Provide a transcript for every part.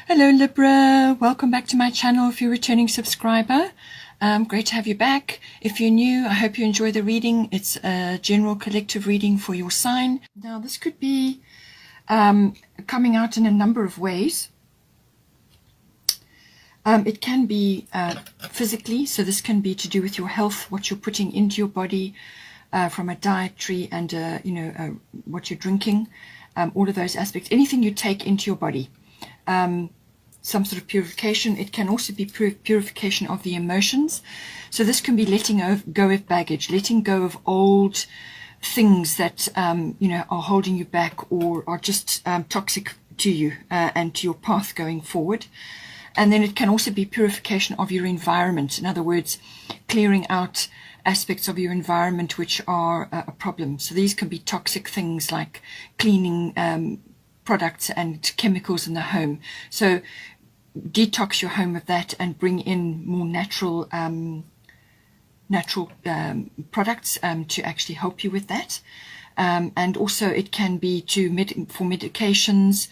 Hello Libra, welcome back to my channel if you're a returning subscriber. Great to have you back. If you're new, I hope you enjoy the reading. It's a general collective reading for your sign. Now this could be coming out in a number of ways. It can be physically, so this can be to do with your health, what you're putting into your body from a dietary and what you're drinking, all of those aspects, anything you take into your body. Some sort of purification. It can also be purification of the emotions. So this can be letting go of baggage, letting go of old things that are holding you back or are just toxic to you and to your path going forward. And then it can also be purification of your environment. In other words, clearing out aspects of your environment which are a problem. So these can be toxic things like cleaning products and chemicals in the home. So detox your home of that and bring in more natural products to actually help you with that. And also it can be for medications,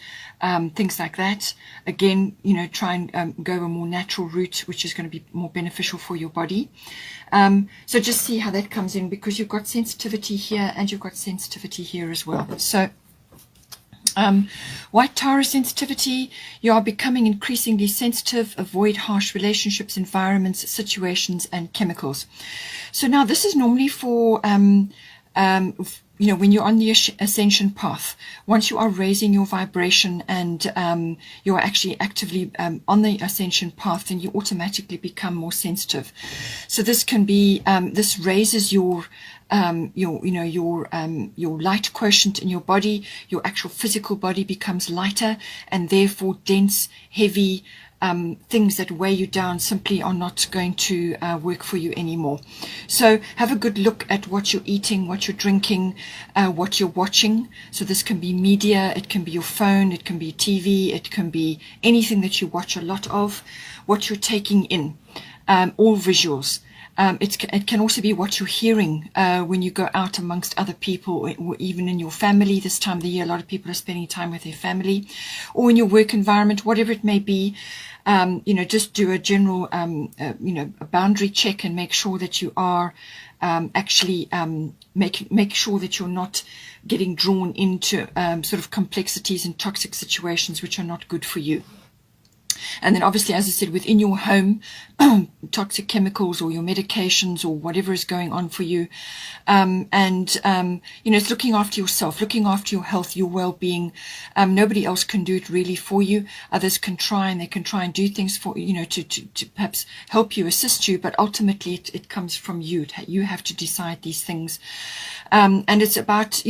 things like that. Again, try and go a more natural route, which is going to be more beneficial for your body. So just see how that comes in, because you've got sensitivity here and you've got sensitivity here as well. So White Taurus sensitivity, you are becoming increasingly sensitive. Avoid harsh relationships, environments, situations, and chemicals. So now this is normally for when you're on the ascension path. Once you are raising your vibration and you are actually actively on the ascension path, then you automatically become more sensitive. So this can be this raises your light quotient in your body. Your actual physical body becomes lighter, and therefore dense, heavy things that weigh you down simply are not going to work for you anymore. So have a good look at what you're eating, what you're drinking, what you're watching. So this can be media, it can be your phone, it can be TV, it can be anything that you watch a lot of, what you're taking in, all visuals. It can also be what you're hearing when you go out amongst other people, or even in your family. This time of the year, a lot of people are spending time with their family, or in your work environment, whatever it may be. Just do a general, a boundary check and make sure that you are actually make sure that you're not getting drawn into sort of complexities and toxic situations which are not good for you. And then obviously, as I said, within your home, toxic chemicals or your medications or whatever is going on for you. It's looking after yourself, looking after your health, your well-being. Nobody else can do it really for you. Others can try, and they can try and do things for to perhaps help you, assist you, but ultimately it comes from you. You have to decide these things. And it's about,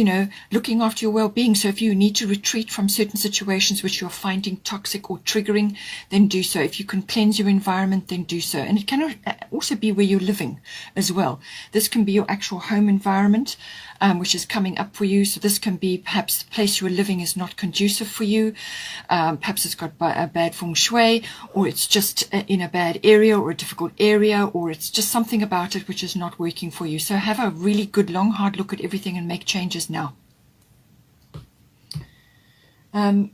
looking after your well-being. So if you need to retreat from certain situations which you're finding toxic or triggering, then do so. If you can cleanse your environment, then do so. And it can also be where you're living as well. This can be your actual home environment, which is coming up for you. So this can be perhaps the place you're living is not conducive for you. Perhaps it's got a bad feng shui, or it's just in a bad area or a difficult area, or it's just something about it which is not working for you. So have a really good, long, hard look at everything and make changes now.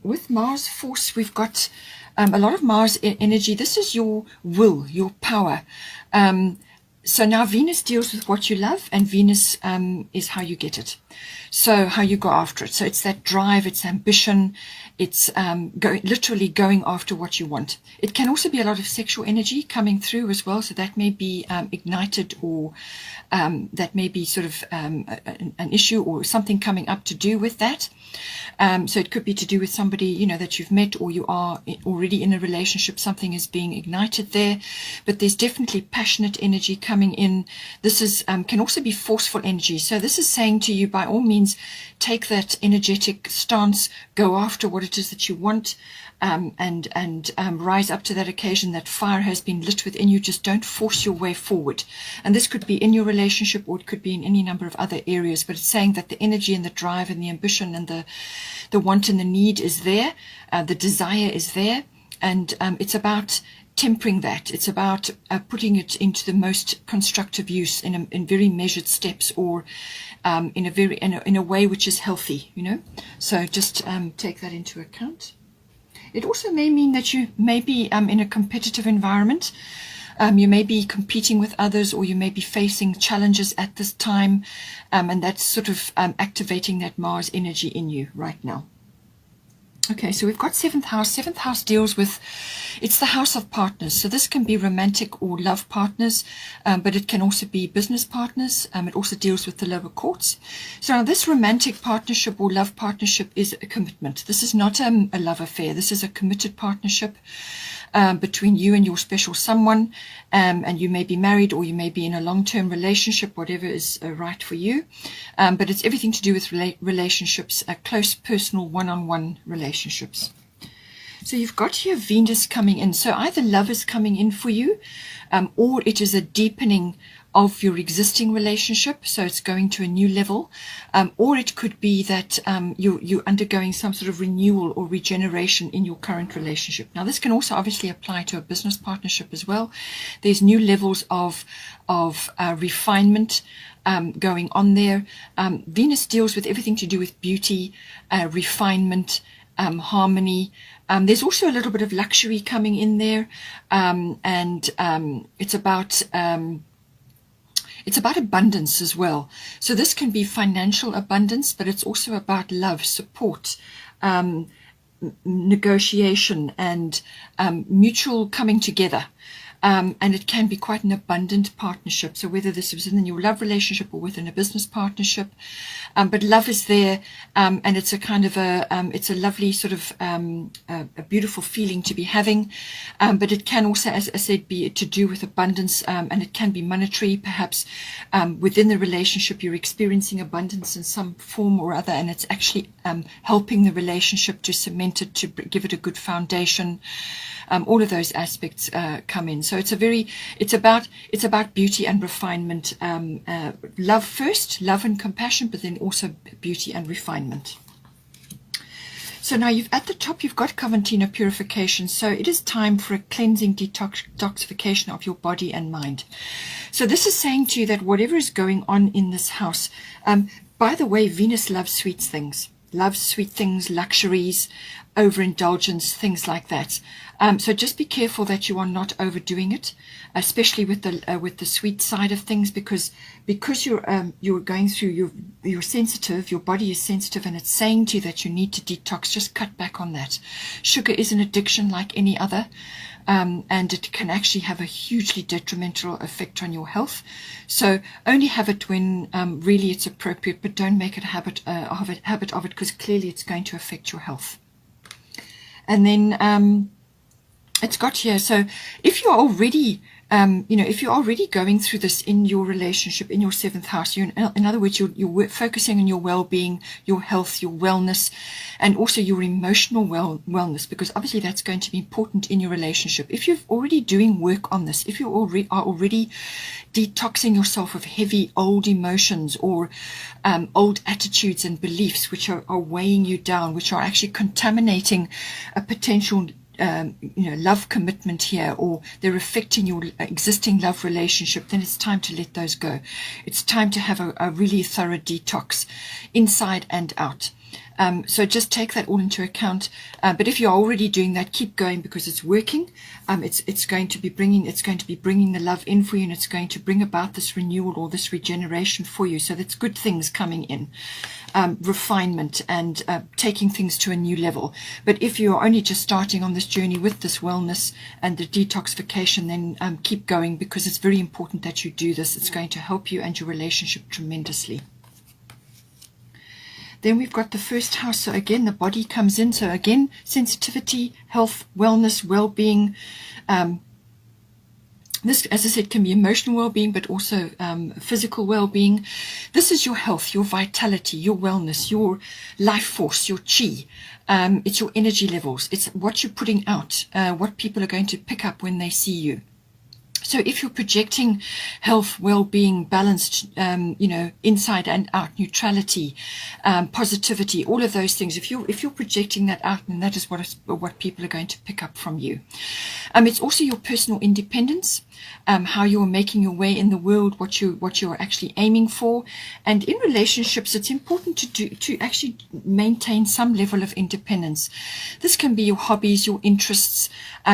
With Mars force, we've got a lot of Mars energy. This is your will, your power. So now Venus deals with what you love, and Venus is how you get it. So how you go after it. So it's that drive, it's ambition, it's literally going after what you want. It can also be a lot of sexual energy coming through as well. So that may be ignited, or that may be sort of an issue or something coming up to do with that. So it could be to do with somebody, that you've met, or you are already in a relationship. Something is being ignited there, but there's definitely passionate energy coming in. This is can also be forceful energy. So this is saying to you, by all means, take that energetic stance, go after what it is that you want, and rise up to that occasion. That fire has been lit within you. Just don't force your way forward. And this could be in your relationship, or it could be in any number of other areas, but it's saying that the energy and the drive and the ambition and the want and the need is there, the desire is there, and it's about tempering that. It's about putting it into the most constructive use in very measured steps, or in a way which is healthy, So just take that into account. It also may mean that you may be in a competitive environment. You may be competing with others, or you may be facing challenges at this time, and that's sort of activating that Mars energy in you right now. Okay, so we've got 7th house. 7th house deals with, it's the house of partners. So this can be romantic or love partners, but it can also be business partners. It also deals with the lower courts. So now this romantic partnership or love partnership is a commitment. This is not a love affair. This is a committed partnership between you and your special someone, and you may be married or you may be in a long-term relationship, whatever is right for you, but it's everything to do with relationships, close, personal, one-on-one relationships. So you've got here Venus coming in. So either love is coming in for you, or it is a deepening of your existing relationship, so it's going to a new level, or it could be that you're undergoing some sort of renewal or regeneration in your current relationship. Now this can also obviously apply to a business partnership as well. There's new levels of refinement going on there. Venus deals with everything to do with beauty, refinement, harmony. There's also a little bit of luxury coming in there, and it's about abundance as well. So this can be financial abundance, but it's also about love, support, negotiation, and mutual coming together. And it can be quite an abundant partnership. So whether this is in your love relationship or within a business partnership, but love is there, and it's a kind of it's a lovely sort of a beautiful feeling to be having. But it can also, as I said, be to do with abundance, and it can be monetary. Perhaps within the relationship you're experiencing abundance in some form or other, and it's actually helping the relationship to cement it, to give it a good foundation. All of those aspects come in. So it's about beauty and refinement. Love first, love and compassion, but then also beauty and refinement. So now at the top you've got Coventina purification. So it is time for a cleansing detoxification of your body and mind. So this is saying to you that whatever is going on in this house, by the way, Venus loves sweet things. Loves sweet things, luxuries, overindulgence, things like that. So just be careful that you are not overdoing it, especially with the sweet side of things, because you're going through, you're sensitive, your body is sensitive, and it's saying to you that you need to detox. Just cut back on that. Sugar is an addiction like any other, and it can actually have a hugely detrimental effect on your health. So only have it when really it's appropriate, but don't make it a habit of it, because clearly it's going to affect your health. And then it's got here, so if you're already if you're already going through this in your relationship, in your 7th house, in other words, you're focusing on your well-being, your health, your wellness, and also your emotional wellness, because obviously that's going to be important in your relationship. If you're already doing work on this, if you are already detoxing yourself of heavy old emotions or old attitudes and beliefs which are weighing you down, which are actually contaminating a potential love commitment here, or they're affecting your existing love relationship, then it's time to let those go. It's time to have a really thorough detox inside and out. So just take that all into account. But if you're already doing that, keep going, because it's working. It's going to be bringing the love in for you, and it's going to bring about this renewal or this regeneration for you. So that's good things coming in, refinement and taking things to a new level. But if you're only just starting on this journey with this wellness and the detoxification, then keep going, because it's very important that you do this. It's going to help you and your relationship tremendously. Then we've got the 1st house. So again, the body comes in. So again, sensitivity, health, wellness, well-being. This, as I said, can be emotional well-being, but also physical well-being. This is your health, your vitality, your wellness, your life force, your chi. It's your energy levels. It's what you're putting out, what people are going to pick up when they see you. So if you're projecting health, well-being, balanced, inside and out, neutrality, positivity, all of those things, if you're projecting that out, then that is what people are going to pick up from you. It's also your personal independence, how you are making your way in the world, what you are actually aiming for. And in relationships, it's important to actually maintain some level of independence. This can be your hobbies, your interests,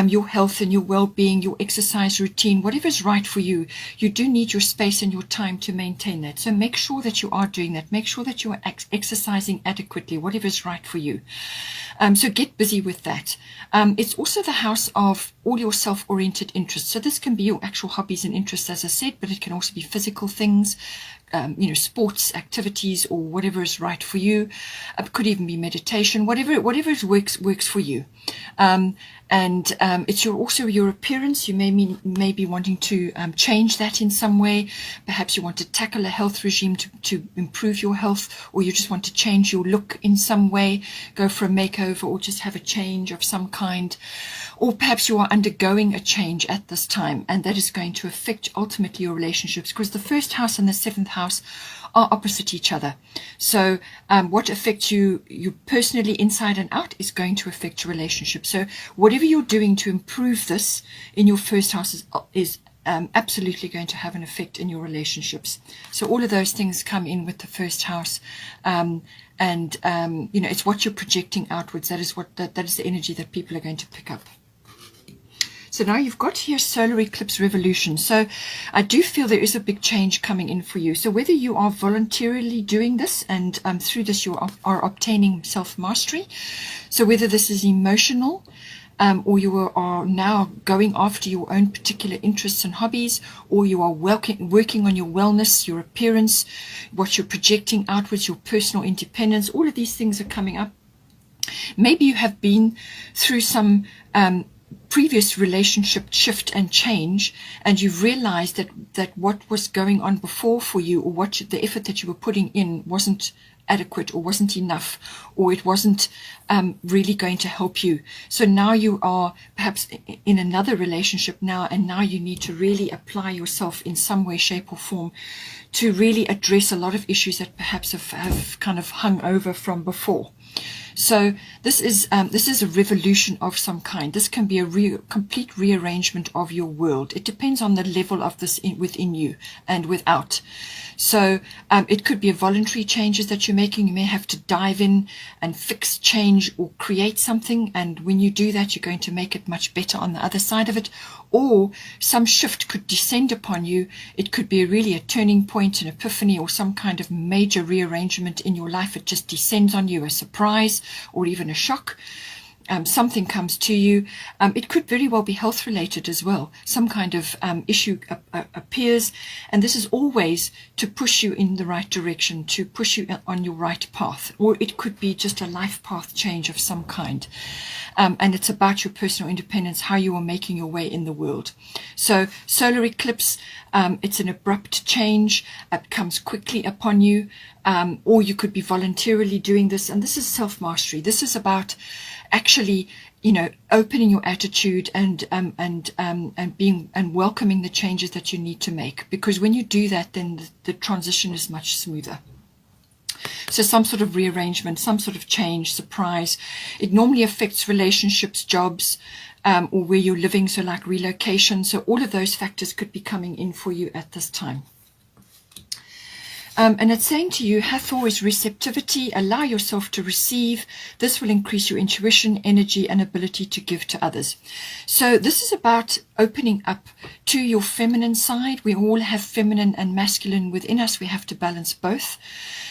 your health and your well-being, your exercise routine, whatever is right for you. You do need your space and your time to maintain that. So make sure that you are doing that. Make sure that you are exercising adequately, whatever is right for you. So get busy with that. It's also the house of all your self-oriented interests. So this can be your actual hobbies and interests, as I said, but it can also be physical things, sports activities, or whatever is right for you. It could even be meditation, whatever works for you. It's also your appearance. You may be wanting to change that in some way. Perhaps you want to tackle a health regime to improve your health, or you just want to change your look in some way, go for a makeover, or just have a change of some kind. Or perhaps you are undergoing a change at this time, and that is going to affect ultimately your relationships, because the first house and the seventh house are opposite each other. So what affects you personally inside and out is going to affect your relationship. So whatever you're doing to improve this in your first house is absolutely going to have an effect in your relationships. So all of those things come in with the first house. It's what you're projecting outwards. That is the energy that people are going to pick up. So now you've got here solar eclipse revolution. So I do feel there is a big change coming in for you. So whether you are voluntarily doing this and through this you are obtaining self-mastery, so whether this is emotional, or you are now going after your own particular interests and hobbies, or you are working on your wellness, your appearance, what you're projecting outwards, your personal independence, all of these things are coming up. Maybe you have been through some previous relationship shift and change, and you've realized that what was going on before for you, or the effort that you were putting in wasn't adequate, or wasn't enough, or it wasn't really going to help you. So now you are perhaps in another relationship now, and now you need to really apply yourself in some way, shape or form to really address a lot of issues that perhaps have kind of hung over from before. So this is a revolution of some kind. This can be a complete rearrangement of your world. It depends on the level of this within you and without. So it could be a voluntary changes that you're making. You may have to dive in and fix, change, or create something. And when you do that, you're going to make it much better on the other side of it. Or some shift could descend upon you. It could be really a turning point, an epiphany, or some kind of major rearrangement in your life. It just descends on you, a surprise or even a shock. Something comes to you. It could very well be health related as well. Some kind of issue appears, and this is always to push you in the right direction, to push you on your right path. Or it could be just a life path change of some kind. And it's about your personal independence, how you are making your way in the world. So solar eclipse, it's an abrupt change. It comes quickly upon you, or you could be voluntarily doing this. And this is self-mastery. This is about actually, opening your attitude and being and welcoming the changes that you need to make. Because when you do that, then the transition is much smoother. So some sort of rearrangement, some sort of change, surprise. It normally affects relationships, jobs, or where you're living, so like relocation. So all of those factors could be coming in for you at this time. And it's saying to you, Hathor is receptivity. Allow yourself to receive. This will increase your intuition, energy, and ability to give to others. So this is about opening up to your feminine side. We all have feminine and masculine within us. We have to balance both.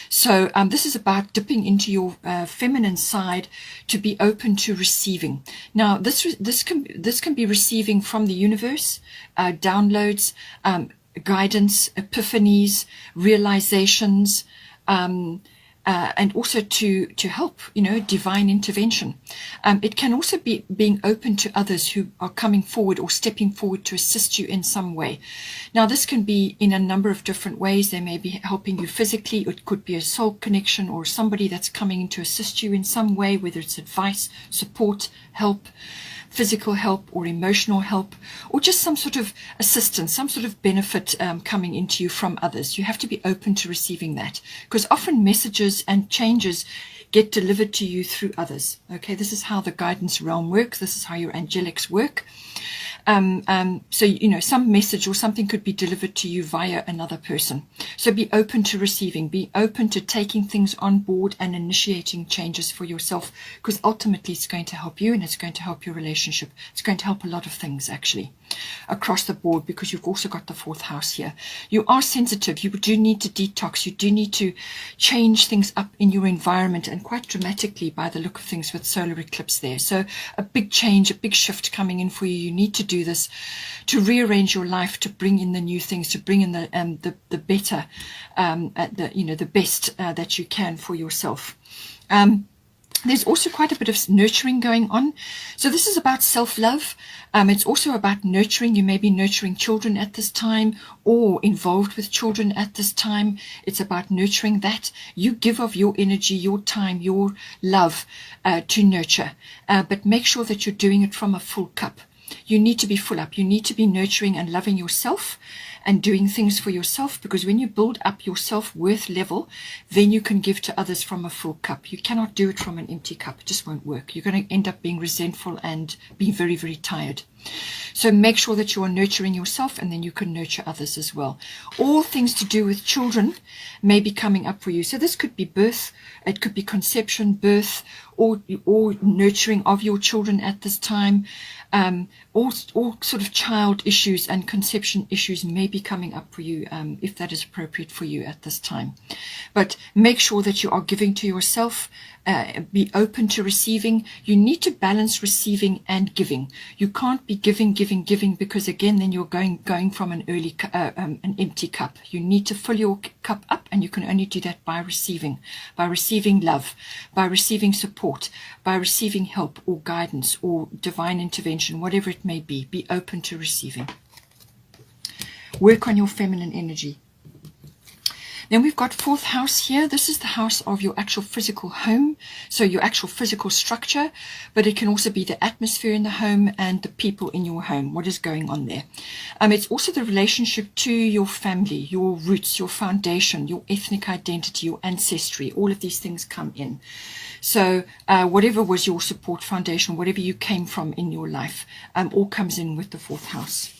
So this is about dipping into your feminine side to be open to receiving. Now, this can be receiving from the universe, downloads, guidance, epiphanies, realizations, and also to help, divine intervention. It can also be being open to others who are coming forward or stepping forward to assist you in some way. Now, this can be in a number of different ways. They may be helping you physically. It could be a soul connection or somebody that's coming in to assist you in some way, whether it's advice, support, help, physical help or emotional help, or just some sort of assistance, some sort of benefit coming into you from others. You have to be open to receiving that, because often messages and changes get delivered to you through others. Okay, this is how the guidance realm works. This is how your angelics work. So, some message or something could be delivered to you via another person. So be open to receiving, be open to taking things on board and initiating changes for yourself, because ultimately it's going to help you and it's going to help your relationship. It's going to help a lot of things actually across the board, because you've also got the 4th house here. You are sensitive. You do need to detox. You do need to change things up in your environment, and quite dramatically by the look of things with solar eclipse there. So a big change, a big shift coming in for you. You need to do this to rearrange your life, to bring in the new things, to bring in the better, the best that you can for yourself. There's also quite a bit of nurturing going on. So this is about self-love. It's also about nurturing. You may be nurturing children at this time or involved with children at this time. It's about nurturing that. You give of your energy, your time, your love to nurture. But make sure that you're doing it from a full cup. You need to be full up. You need to be nurturing and loving yourself and doing things for yourself, because when you build up your self-worth level, then you can give to others from a full cup. You cannot do it from an empty cup. It just won't work. You're going to end up being resentful and be very, very tired. So make sure that you are nurturing yourself, and then you can nurture others as well. All things to do with children may be coming up for you. So this could be birth, it could be conception, birth, or nurturing of your children at this time. All sort of child issues and conception issues may be coming up for you, if that is appropriate for you at this time. But make sure that you are giving to yourself. Be open to receiving. You need to balance receiving and giving. You can't be giving, because again, then you're going from an empty cup. You need to fill your cup up, and you can only do that by receiving love, by receiving support, by receiving help or guidance or divine intervention, whatever it may be. Be open to receiving. Work on your feminine energy. Then we've got 4th house here. This is the house of your actual physical home, so your actual physical structure, but it can also be the atmosphere in the home and the people in your home, what is going on there. It's also the relationship to your family, your roots, your foundation, your ethnic identity, your ancestry. All of these things come in. So whatever was your support foundation, whatever you came from in your life, all comes in with the 4th house.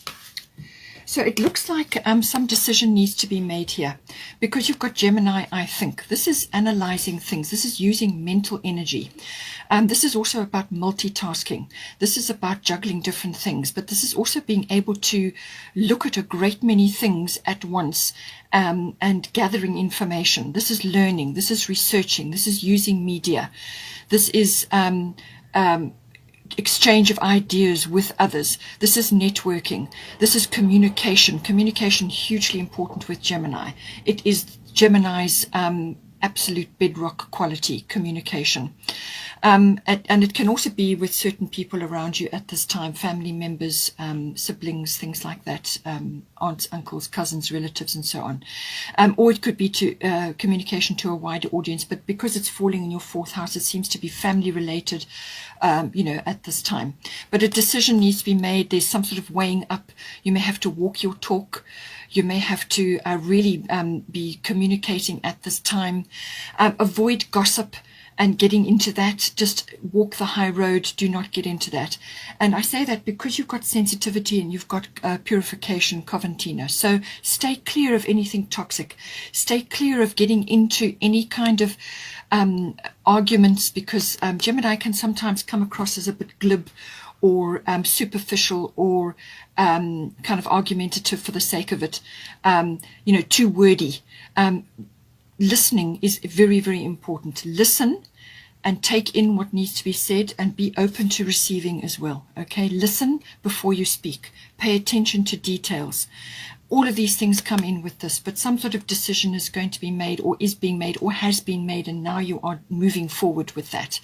So it looks like some decision needs to be made here, because you've got Gemini, I think. This is analyzing things. This is using mental energy. This is also about multitasking. This is about juggling different things, but this is also being able to look at a great many things at once, and gathering information. This is learning. This is researching. This is using media. This is exchange of ideas with others. This is networking. This is communication. Communication, hugely important with Gemini. It is Gemini's absolute bedrock quality, communication. And it can also be with certain people around you at this time, family members, siblings, things like that, aunts, uncles, cousins, relatives, and so on. Or it could be to communication to a wider audience, but because it's falling in your 4th house, it seems to be family related, at this time. But a decision needs to be made. There's some sort of weighing up. You may have to walk your talk. You may have to really be communicating at this time. Avoid gossip and getting into that. Just walk the high road. Do not get into that. And I say that because you've got sensitivity and you've got purification, Coventina. So stay clear of anything toxic. Stay clear of getting into any kind of arguments, because Gemini can sometimes come across as a bit glib or superficial or kind of argumentative for the sake of it, too wordy. Listening is very, very important. Listen and take in what needs to be said, and be open to receiving as well. Okay, listen before you speak. Pay attention to details. All of these things come in with this, but some sort of decision is going to be made, or is being made, or has been made, and now you are moving forward with that.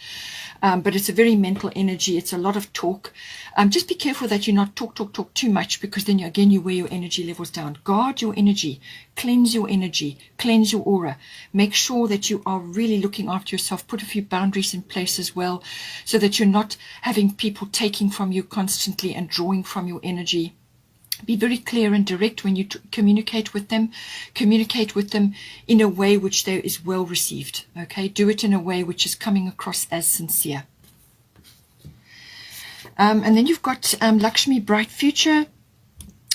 But it's a very mental energy. It's a lot of talk. Just be careful that you not talk too much, because then you wear your energy levels down. Guard your energy. Cleanse your energy. Cleanse your aura. Make sure that you are really looking after yourself. Put a few boundaries in place as well, so that you're not having people taking from you constantly and drawing from your energy. Be very clear and direct when you communicate with them. Communicate with them in a way which there is well received. Okay, do it in a way which is coming across as sincere. And then you've got Lakshmi, bright future.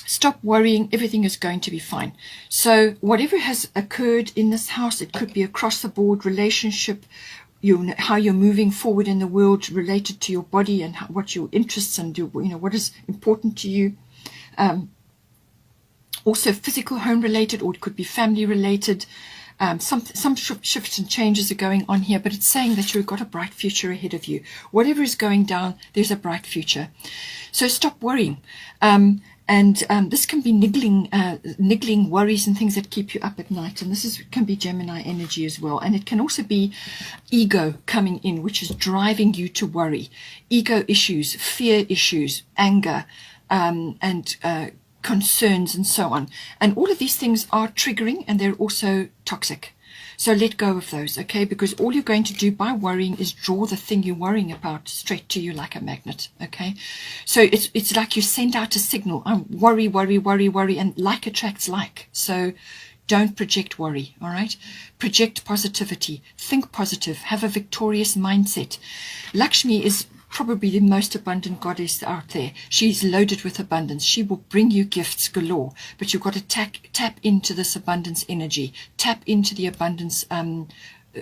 Stop worrying, everything is going to be fine. So whatever has occurred in this house, it could be across the board, relationship, how you're moving forward in the world related to your body and what your interests and what is important to you. Also physical, home related, or it could be family related. Some shifts and changes are going on here, but it's saying that you've got a bright future ahead of you. Whatever is going down, there's a bright future. So stop worrying. And this can be niggling worries and things that keep you up at night. And this can be Gemini energy as well. And it can also be ego coming in, which is driving you to worry. Ego issues, fear issues, anger, and concerns and so on. And all of these things are triggering, and they're also toxic. So let go of those, okay? Because all you're going to do by worrying is draw the thing you're worrying about straight to you like a magnet, okay? So it's like you send out a signal. Worry, worry, worry, worry, and like attracts like. So don't project worry, all right? Project positivity. Think positive. Have a victorious mindset. Lakshmi is probably the most abundant goddess out there. She's loaded with abundance. She will bring you gifts galore, but you've got to tap into this abundance energy, tap into the abundance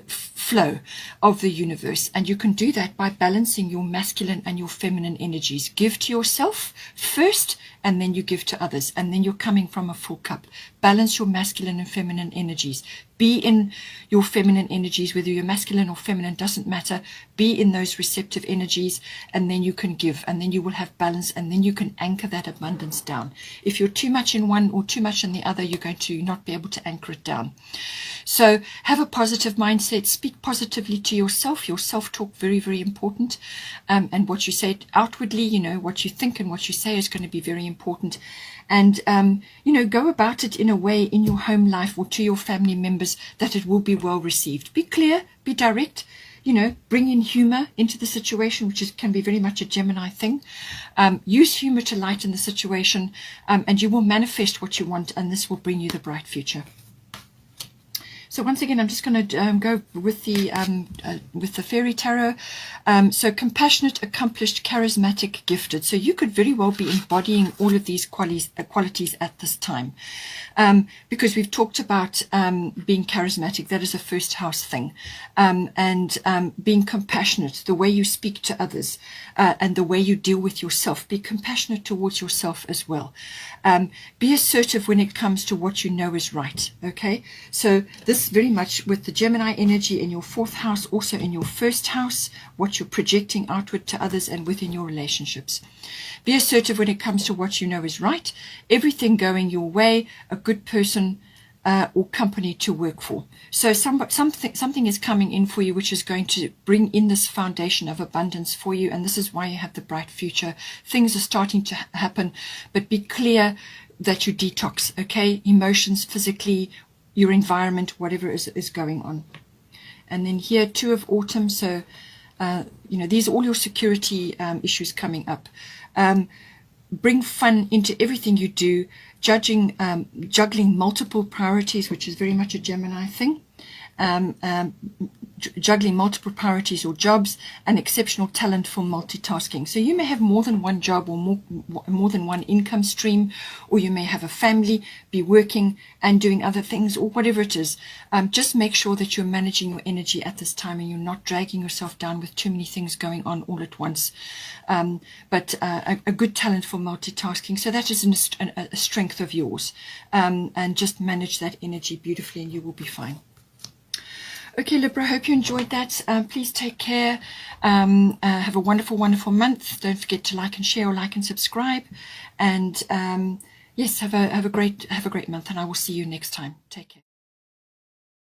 flow of the universe. And you can do that by balancing your masculine and your feminine energies. Give to yourself first, and then you give to others, and then you're coming from a full cup. Balance your masculine and feminine energies. Be in your feminine energies, whether you're masculine or feminine, doesn't matter. Be in those receptive energies, and then you can give, and then you will have balance, and then you can anchor that abundance down. If you're too much in one or too much in the other, you're going to not be able to anchor it down. So have a positive mindset. Speak positively to yourself. Your self-talk, very, very important. And what you say outwardly, what you think and what you say is going to be very important. And, go about it in a way in your home life or to your family members that it will be well received. Be clear, be direct, bring in humor into the situation, which can be very much a Gemini thing. Use humor to lighten the situation, and you will manifest what you want, and this will bring you the bright future. So once again, I'm just going to go with the fairy tarot. So compassionate, accomplished, charismatic, gifted. So you could very well be embodying all of these qualities at this time, because we've talked about being charismatic. That is a first house thing, and being compassionate, the way you speak to others, and the way you deal with yourself. Be compassionate towards yourself as well. Be assertive when it comes to what you know is right. Okay, so this very much with the Gemini energy in your fourth house, also in your first house, what you're projecting outward to others and within your relationships. Be assertive when it comes to what you know is right, everything going your way, a good person or company to work for. So something is coming in for you which is going to bring in this foundation of abundance for you, and this is why you have the bright future. Things are starting to happen, but be clear that you detox, okay? Emotions, physically, your environment, whatever is going on. And then here, Two of Autumn. So, these are all your security issues coming up. Bring fun into everything you do. Juggling multiple priorities, which is very much a Gemini thing. Juggling multiple priorities or jobs, and exceptional talent for multitasking. So you may have more than one job or more than one income stream, or you may have a family, be working and doing other things, or whatever it is. Just make sure that you're managing your energy at this time and you're not dragging yourself down with too many things going on all at once. But a good talent for multitasking. So that is a strength of yours. And just manage that energy beautifully and you will be fine. Okay, Libra, hope you enjoyed that. Please take care. Have a wonderful, wonderful month. Don't forget to like and share, or like and subscribe. And yes, have a great month, and I will see you next time. Take care.